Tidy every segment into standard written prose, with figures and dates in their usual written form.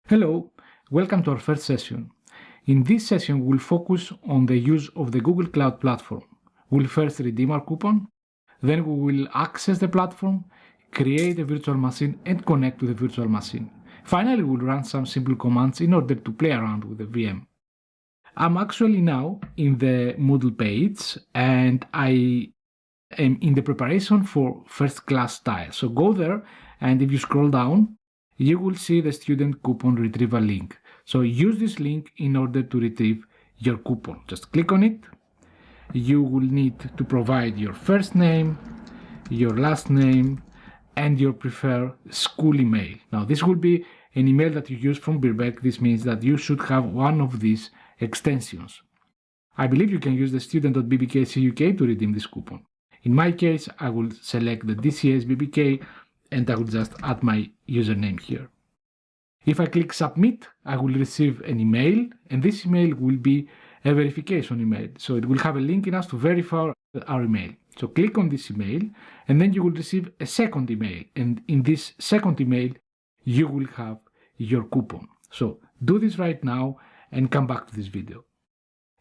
Hello, welcome to our first session. In this session, we'll focus on the use of the Google Cloud Platform. We'll first redeem our coupon, then we will access the platform, create a virtual machine, and connect to the virtual machine. Finally, we'll run some simple commands in order to play around with the VM. I'm actually now in the Moodle page, and I am in the preparation for first class style. So go there, and if you scroll down, you will see the student coupon retrieval link. So use this link in order to retrieve your coupon. Just click on it. You will need to provide your first name, your last name, and your preferred school email. Now this will be an email that you use from Birkbeck. This means that you should have one of these extensions. I believe you can use the student.bbk.co.uk to redeem this coupon. In my case, I will select the DCS BBK and I will just add my username here. If I click submit, I will receive an email, and this email will be a verification email. So it will have a link in us to verify our email. So click on this email, and then you will receive a second email. And in this second email, you will have your coupon. So do this right now and come back to this video.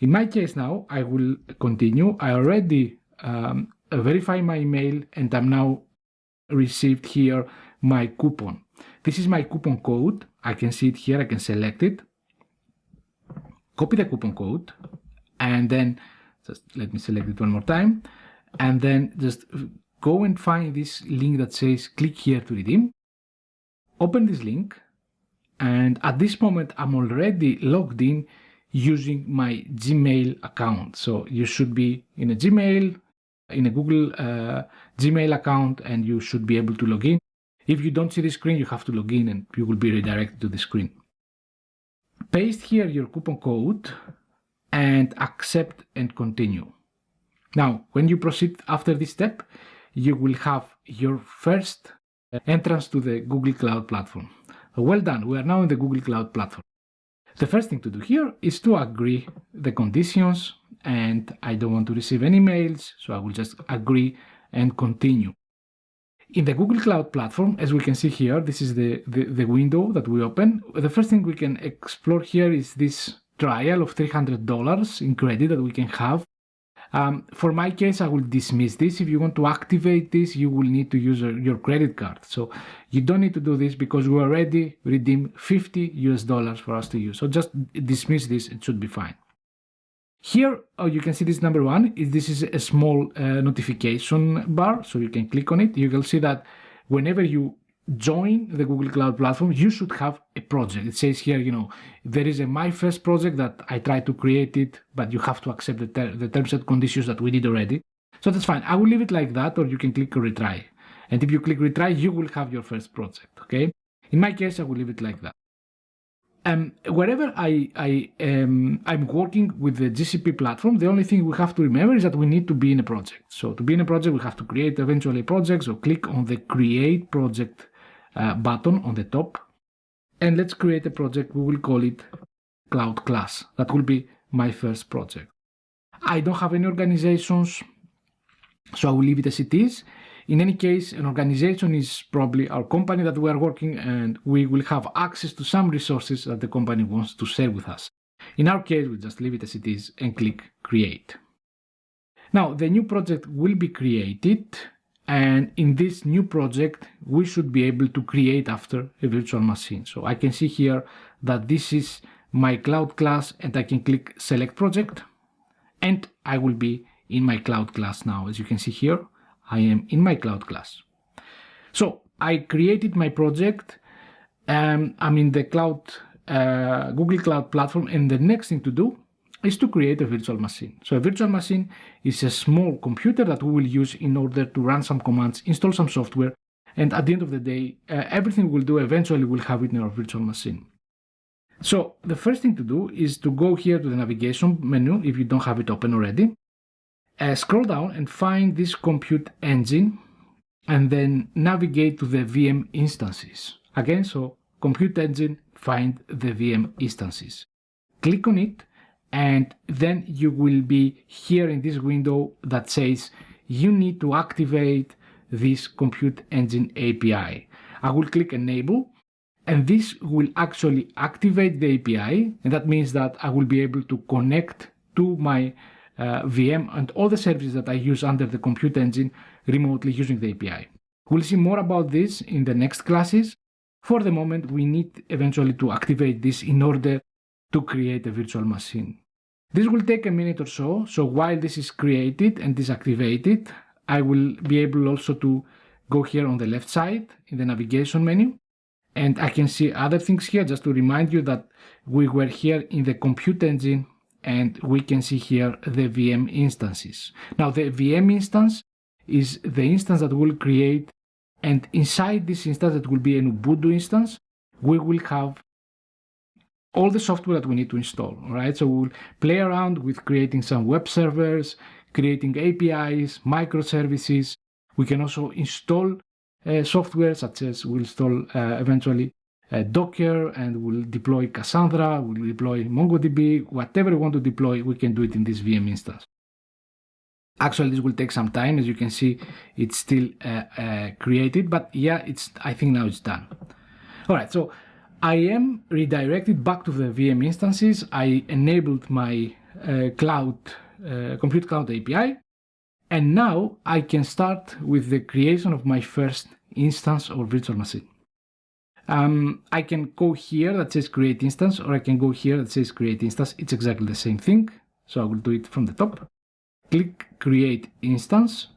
In my case now, I will continue. I already verify my email, and I'm now received here my coupon. This is my coupon code. I can see it here. I can select it, copy the coupon code, and then just let me select it one more time, and then just go and find this link that says click here to redeem. Open this link, and at this moment I'm already logged in using my Gmail account. So you should be in a Google Gmail account, and you should be able to log in. If you don't see the screen, you have to log in and you will be redirected to the screen. Paste here your coupon code and accept and continue. Now, when you proceed after this step, you will have your first entrance to the Google Cloud Platform. Well done, we are now in the Google Cloud Platform. The first thing to do here is to agree the conditions, and I don't want to receive any mails, so I will just agree and continue. In the Google Cloud Platform, as we can see here, this is the window that we open. The first thing we can explore here is this trial of $300 in credit that we can have. For my case, I will dismiss this. If you want to activate this, you will need to use your credit card. So you don't need to do this because we already redeemed $50 for us to use. So just dismiss this, it should be fine. Here, you can see this number one. This is a small notification bar, so you can click on it. You will see that whenever you join the Google Cloud Platform, you should have a project. It says here, there is a my first project that I tried to create it, but you have to accept the terms and conditions that we did already. So that's fine. I will leave it like that, or you can click retry. And if you click retry, you will have your first project, okay? In my case, I will leave it like that. Wherever I'm working with the GCP platform, the only thing we have to remember is that we need to be in a project. So to be in a project, we have to create eventually a project. So click on the create project button on the top, and let's create a project. We will call it Cloud Class. That will be my first project. I don't have any organizations, so I will leave it as it is. In any case, an organization is probably our company that we are working, and we will have access to some resources that the company wants to share with us. In our case, we just leave it as it is and click create. Now, the new project will be created, and in this new project, we should be able to create after a virtual machine. So I can see here that this is my cloud class, and I can click select project, and I will be in my cloud class now. As you can see here, I am in my cloud class. So I created my project. I'm in the Google Cloud Platform, and the next thing to do is to create a virtual machine. So a virtual machine is a small computer that we will use in order to run some commands, install some software, and at the end of the day, everything we'll do eventually will have it in our virtual machine. So the first thing to do is to go here to the navigation menu if you don't have it open already. Scroll down and find this compute engine, and then navigate to the VM instances. Again, so compute engine, find the VM instances. Click on it, and then you will be here in this window that says you need to activate this compute engine API. I will click enable, And this will actually activate the API, and that means that I will be able to connect to my VM and all the services that I use under the Compute Engine remotely using the API. We'll see more about this in the next classes. For the moment, we need eventually to activate this in order to create a virtual machine. This will take a minute or so, so while this is created and disactivated, I will be able also to go here on the left side in the navigation menu, and I can see other things here just to remind you that we were here in the Compute Engine and we can see here the VM instances. Now the VM instance is the instance that we'll create, and inside this instance that will be an Ubuntu instance, we will have all the software that we need to install, right? So we'll play around with creating some web servers, creating APIs, microservices. We can also install software such as we'll install eventually Docker, and we'll deploy Cassandra, we'll deploy MongoDB, whatever we want to deploy, we can do it in this VM instance. Actually, this will take some time. As you can see, it's still created, but yeah, I think now it's done. All right, so I am redirected back to the VM instances. I enabled my Compute Cloud API, and now I can start with the creation of my first instance or virtual machine. I can go here that says create instance, or I can go here that says create instance. It's exactly the same thing. So I will do it from the top. Click create instance.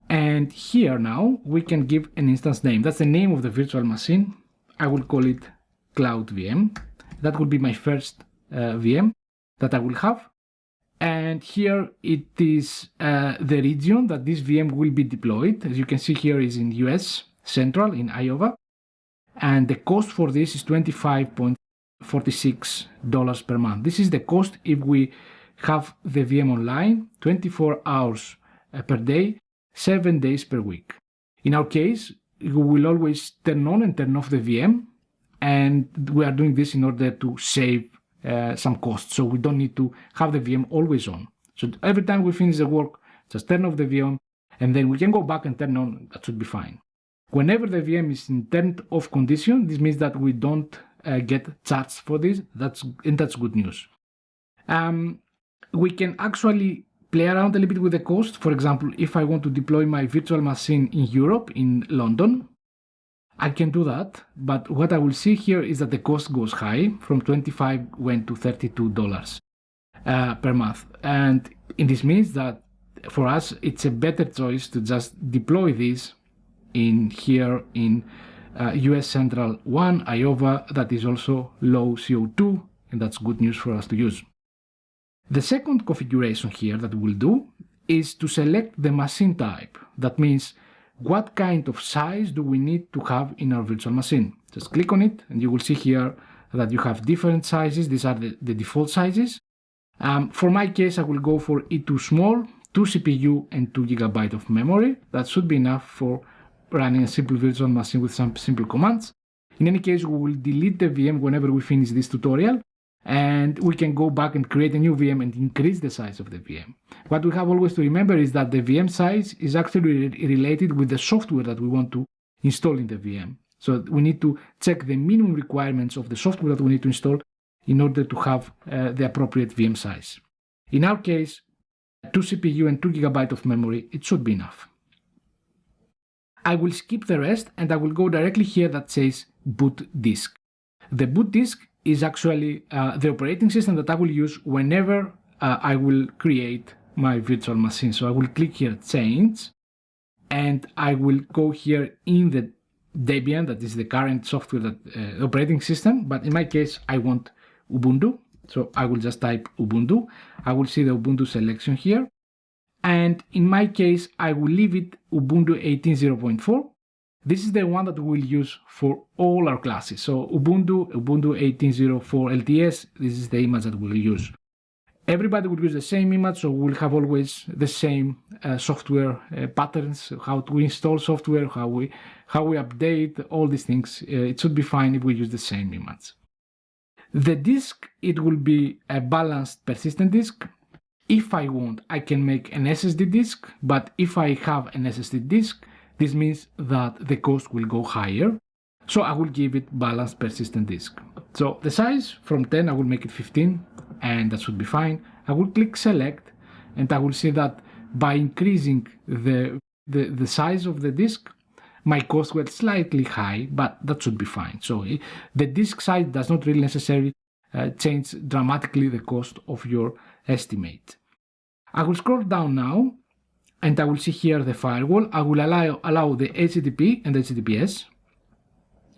And here now we can give an instance name. That's the name of the virtual machine. I will call it Cloud VM. That will be my first VM that I will have. And here it is the region that this VM will be deployed. As you can see here is in US Central in Iowa. And the cost for this is $25.46 per month. This is the cost if we have the VM online 24 hours per day, 7 days per week. In our case, we will always turn on and turn off the VM, and we are doing this in order to save some costs, so we don't need to have the VM always on. So every time we finish the work, just turn off the VM, and then we can go back and turn on. That should be fine. Whenever the VM is in turned off condition, this means that we don't get charged for this. That's good news. We can actually play around a little bit with the cost. For example, if I want to deploy my virtual machine in Europe, in London, I can do that. But what I will see here is that the cost goes high. From $25 went to $32 per month. And this means that for us, it's a better choice to just deploy this in here in US Central 1, Iowa, that is also low CO2, and that's good news for us to use. The second configuration here that we'll do is to select the machine type. That means what kind of size do we need to have in our virtual machine. Just click on it and you will see here that you have different sizes. These are the default sizes. For my case, I will go for E2 small, 2 CPU and 2 GB of memory. That should be enough for running a simple virtual machine with some simple commands. In any case, we will delete the VM whenever we finish this tutorial, and we can go back and create a new VM and increase the size of the VM. What we have always to remember is that the VM size is actually related with the software that we want to install in the VM. So we need to check the minimum requirements of the software that we need to install in order to have the appropriate VM size. In our case, 2 CPU and 2 GB of memory, it should be enough. I will skip the rest and I will go directly here that says boot disk. The boot disk is actually the operating system that I will use whenever I will create my virtual machine. So I will click here change, and I will go here in the Debian, that is the current software that operating system, but in my case I want Ubuntu. So I will just type Ubuntu. I will see the Ubuntu selection here. And in my case, I will leave it Ubuntu 18.0.4. This is the one that we'll use for all our classes. So Ubuntu 18.04 LTS, this is the image that we'll use. Everybody will use the same image, so we'll have always the same software patterns, how to install software, how we update, all these things. It should be fine if we use the same image. The disk, it will be a balanced persistent disk. If I want, I can make an SSD disk, but if I have an SSD disk, this means that the cost will go higher. So I will give it balanced persistent disk. So the size from 10, I will make it 15, and that should be fine. I will click select, and I will see that by increasing the size of the disk, my cost went slightly high, but that should be fine. So the disk size does not really necessarily change dramatically the cost of your estimate. I will scroll down now, and I will see here the firewall. I will allow the HTTP and HTTPS.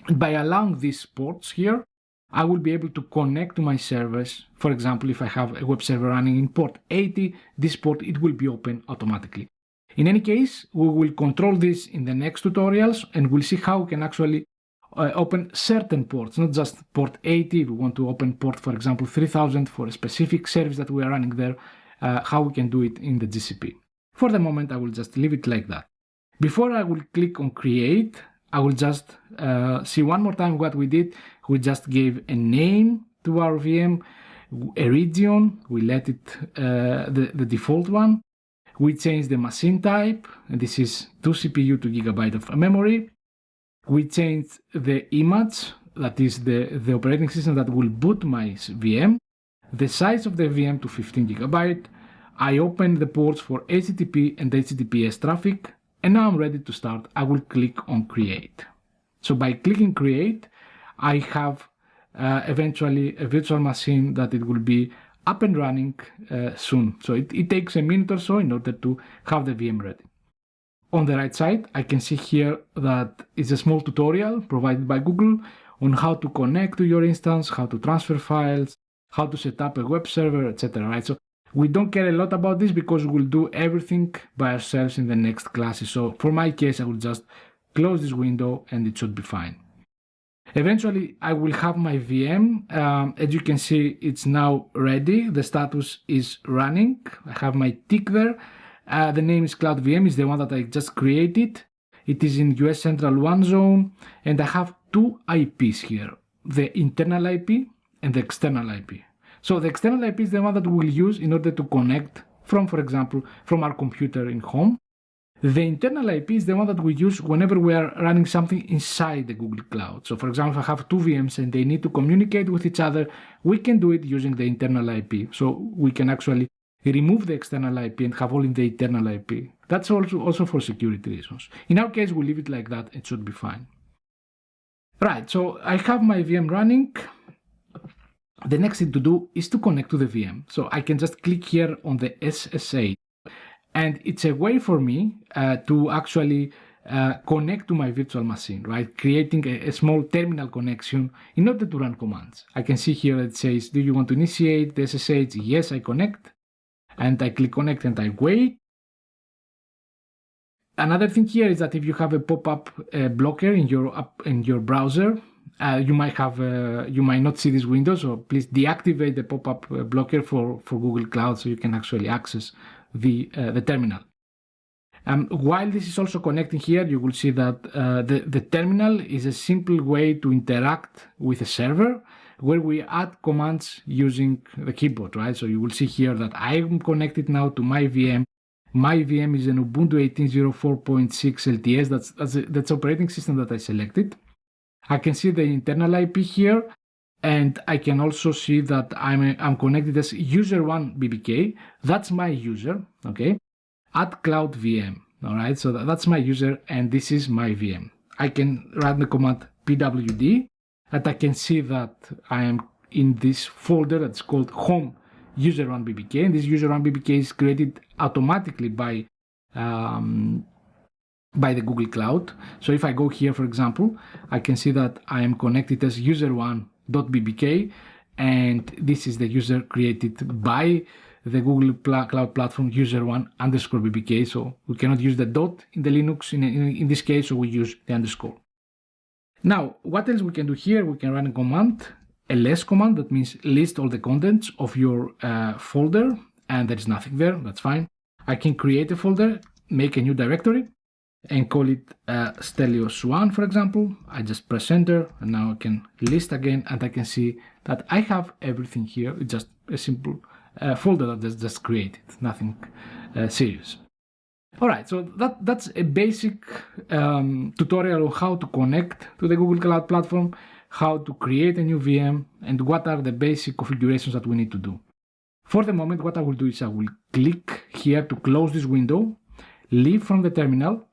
And by allowing these ports here, I will be able to connect to my servers. For example, if I have a web server running in port 80, this port, it will be open automatically. In any case, we will control this in the next tutorials, and we'll see how we can actually open certain ports, not just port 80. If we want to open port, for example, 3000 for a specific service that we are running there, how we can do it in the GCP. For the moment, I will just leave it like that. Before I will click on create, I will just see one more time what we did. We just gave a name to our VM, a region, we let it the default one. We changed the machine type, and this is 2 CPU, 2 GB of memory. We changed the image, that is the operating system that will boot my VM, the size of the VM to 15 GB. I opened the ports for HTTP and HTTPS traffic, and now I'm ready to start. I will click on create. So by clicking create, I have eventually a virtual machine that it will be up and running soon. So it takes a minute or so in order to have the VM ready. On the right side, I can see here that it's a small tutorial provided by Google on how to connect to your instance, how to transfer files, how to set up a web server, etc. Right? So we don't care a lot about this because we'll do everything by ourselves in the next classes. So for my case, I will just close this window and it should be fine. Eventually, I will have my VM. As you can see, it's now ready. The status is running. I have my tick there. The name is Cloud VM, is the one that I just created. It is in US Central 1 zone, and I have two IPs here, the internal IP and the external IP. So the external IP is the one that we'll use in order to connect from, for example, from our computer in home. The internal IP is the one that we use whenever we are running something inside the Google Cloud. So for example, if I have two VMs and they need to communicate with each other, we can do it using the internal IP. So we can actually remove the external IP and have only the internal IP. That's also for security reasons. In our case, we'll leave it like that. It should be fine. Right, so I have my VM running. The next thing to do is to connect to the VM. So I can just click here on the SSH. And it's a way for me to actually connect to my virtual machine, right? Creating a small terminal connection in order to run commands. I can see here it says, do you want to initiate the SSH? Yes, I connect. And I click connect and I wait. Another thing here is that if you have a pop-up blocker in your browser, you might not see this window. So please deactivate the pop-up blocker for Google Cloud so you can actually access the terminal. While this is also connecting here, you will see that the terminal is a simple way to interact with a server where we add commands using the keyboard, right? So you will see here that I am connected now to my VM. My VM is an Ubuntu 18.04.6 LTS. That's operating system that I selected. I can see the internal IP here, and I can also see that I'm connected as user1 BBK. That's my user, okay? At Cloud VM, all right? So that's my user, and this is my VM. I can run the command pwd, and I can see that I am in this folder that's called home user1 BBK, and this user1 BBK is created automatically by the Google Cloud. So if I go here, for example, I can see that I am connected as user1.bbk, and this is the user created by the Google Cloud Platform user1_bbk. So we cannot use the dot in the Linux in this case, so we use the underscore. Now, what else we can do here? We can run a command, a ls command, that means list all the contents of your folder, and there is nothing there, that's fine. I can create a folder, make a new directory, and call it Stelios1, for example. I just press enter, and now I can list again, and I can see that I have everything here. It's just a simple folder that is just created, nothing serious. All right, so that's a basic tutorial on how to connect to the Google Cloud Platform, how to create a new VM, and what are the basic configurations that we need to do. For the moment, what I will do is I will click here to close this window, leave from the terminal,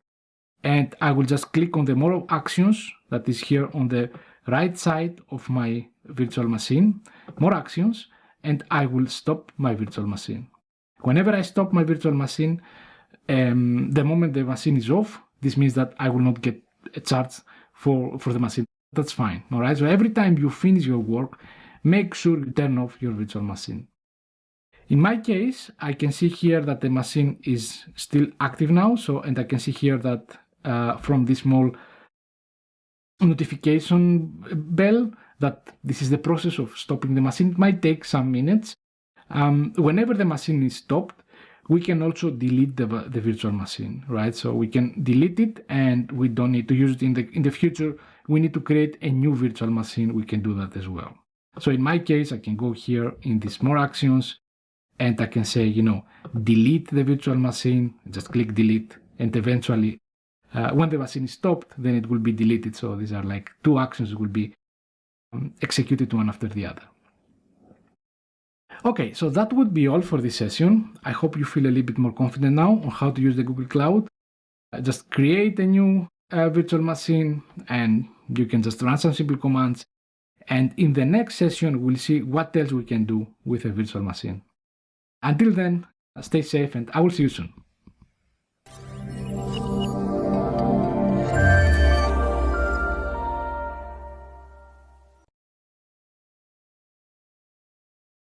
and I will just click on the More Actions that is here on the right side of my virtual machine, More Actions, and I will stop my virtual machine. Whenever I stop my virtual machine, the moment the machine is off, this means that I will not get a charge for the machine. That's fine, all right? So every time you finish your work, make sure you turn off your virtual machine. In my case, I can see here that the machine is still active now, and I can see here that from this small notification bell that this is the process of stopping the machine. It might take some minutes. Whenever the machine is stopped, we can also delete the virtual machine, right? So we can delete it and we don't need to use it in the future. We need to create a new virtual machine. We can do that as well. So in my case, I can go here in these More Actions and I can say, delete the virtual machine, just click delete, and eventually when the machine is stopped, then it will be deleted. So these are like two actions will be executed one after the other. Okay, so that would be all for this session. I hope you feel a little bit more confident now on how to use the Google Cloud. Just create a new virtual machine and you can just run some simple commands. And in the next session, we'll see what else we can do with a virtual machine. Until then, stay safe and I will see you soon.